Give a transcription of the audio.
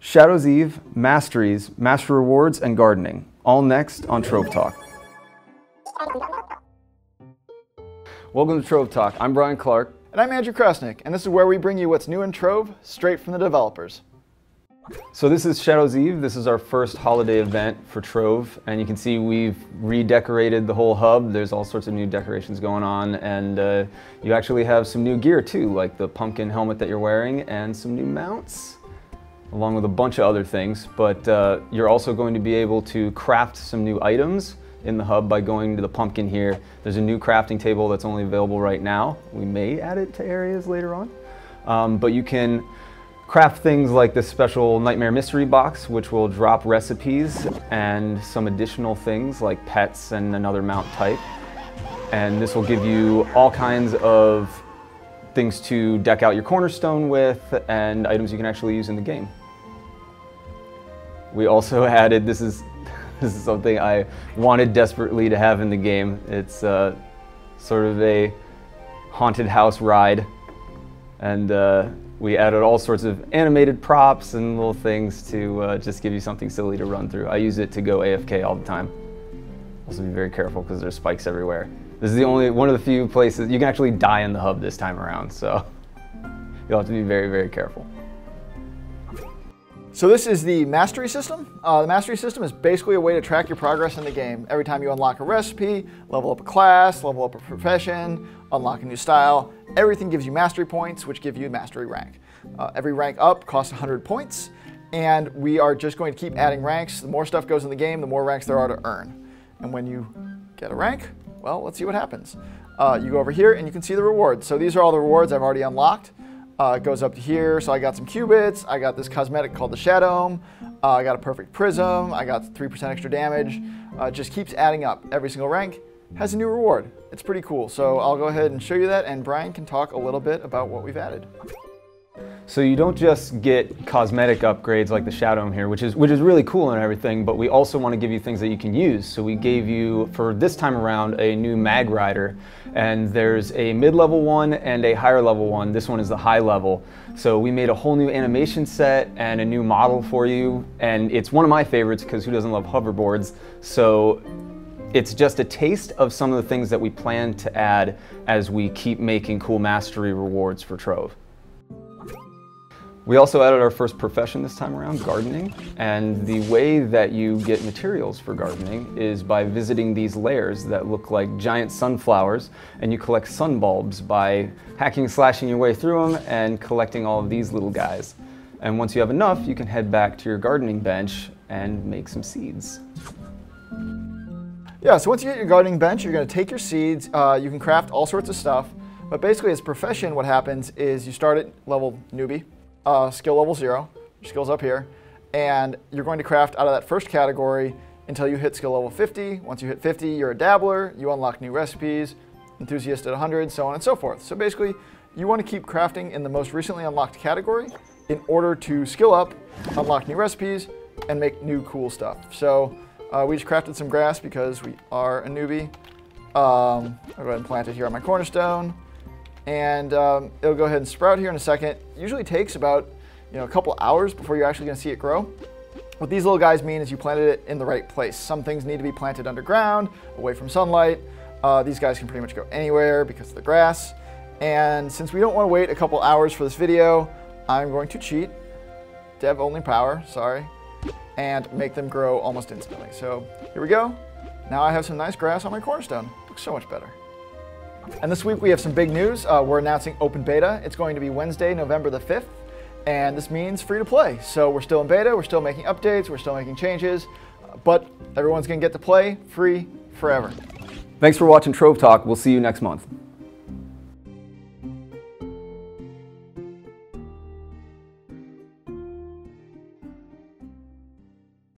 Shadow's Eve, Masteries, Master Rewards, and Gardening. All next on Trove Talk. Welcome to Trove Talk. I'm Brian Clark. And I'm Andrew Krasnick, and this is where we bring you what's new in Trove, straight from the developers. So this is Shadow's Eve. This is our first holiday event for Trove, and you can see we've redecorated the whole hub. There's all sorts of new decorations going on, and you actually have some new gear too, like the pumpkin helmet that you're wearing and some new mounts, along with a bunch of other things. But you're also going to be able to craft some new items in the hub by going to the pumpkin here. There's a new crafting table that's only available right now. We may add it to areas later on, but you can craft things like this special Nightmare Mystery Box, which will drop recipes and some additional things like pets and another mount type. And this will give you all kinds of things to deck out your cornerstone with and items you can actually use in the game. We also added, this is something I wanted desperately to have in the game. It's sort of a haunted house ride, and we added all sorts of animated props and little things to just give you something silly to run through. I use it to go AFK all the time. Also be very careful because there's spikes everywhere. This is one of the few places you can actually die in the hub this time around, so you'll have to be very, very careful. So this is the Mastery System. The Mastery System is basically a way to track your progress in the game. Every time you unlock a recipe, level up a class, level up a profession, unlock a new style, everything gives you mastery points, which give you mastery rank. Every rank up costs 100 points, and we are just going to keep adding ranks. The more stuff goes in the game, the more ranks there are to earn. And when you get a rank, well, let's see what happens. You go over here and you can see the rewards. So these are all the rewards I've already unlocked. It goes up to here, so I got some qubits, I got this cosmetic called the Shadow, I got a perfect prism, I got 3% extra damage. It just keeps adding up. Every single rank has a new reward. It's pretty cool. So I'll go ahead and show you that, and Brian can talk a little bit about what we've added. So you don't just get cosmetic upgrades like the Shadow here, which is really cool and everything, but we also want to give you things that you can use. So we gave you, for this time around, a new mag rider, and there's a mid-level one and a higher level one. This one is the high level. So we made a whole new animation set and a new model for you, and it's one of my favorites because who doesn't love hoverboards? So it's just a taste of some of the things that we plan to add as we keep making cool mastery rewards for Trove. We also added our first profession this time around, gardening, and the way that you get materials for gardening is by visiting these layers that look like giant sunflowers, and you collect sun bulbs by hacking and slashing your way through them and collecting all of these little guys. And once you have enough, you can head back to your gardening bench and make some seeds. Yeah, so once you get your gardening bench, you're going to take your seeds, you can craft all sorts of stuff, but basically as a profession what happens is you start at level newbie, skill level 0, your skill's up here, and you're going to craft out of that first category until you hit skill level 50. Once you hit 50, you're a dabbler, you unlock new recipes, enthusiast at 100, so on and so forth. So basically, you want to keep crafting in the most recently unlocked category in order to skill up, unlock new recipes, and make new cool stuff. So we just crafted some grass because we are a newbie. I'll go ahead and plant it here on my cornerstone. And it'll go ahead and sprout here in a second. Usually takes about a couple hours before you're actually going to see it grow. What these little guys mean is you planted it in the right place. Some things need to be planted underground, away from sunlight. These guys can pretty much go anywhere because of the grass. And since we don't want to wait a couple hours for this video, I'm going to cheat, dev only power, sorry, and make them grow almost instantly. So here we go. Now I have some nice grass on my cornerstone. Looks so much better. And this week we have some big news. We're announcing open beta. It's going to be Wednesday, November the 5th, and this means free to play. So we're still in beta, we're still making updates, we're still making changes, but everyone's going to get to play free forever. Thanks for watching Trove Talk. We'll see you next month.